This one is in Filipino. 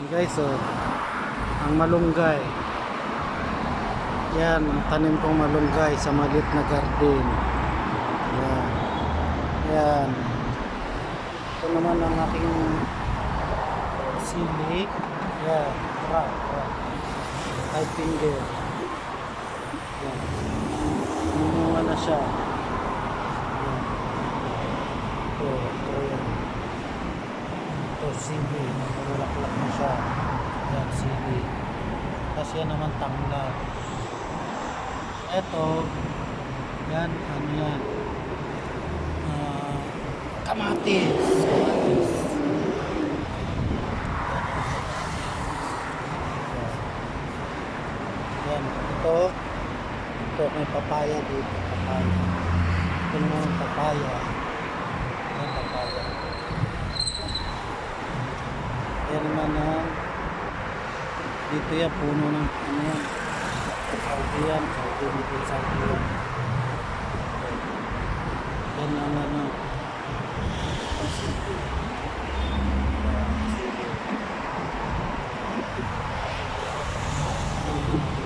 Guys, so ang malunggay. Yan, ang tanim kong malunggay sa maliit na garden. Yan. Yan. Ito naman ang aking sili. Yan. Rock. High finger. Yan. Numunga na siya. Yan. Ito yan. Ito sili. Nagulak-lak na siya. Yan, sili. Tapos yan naman tanglad. Ito, yan, ano yan, kamatis. Yan, ito may papaya dito, papaya. Ito naman papaya. Yan, papaya. Yan naman ang, dito yan, puno ng, ano yan, Saudi yan, Saudi yan. Yan ang ano,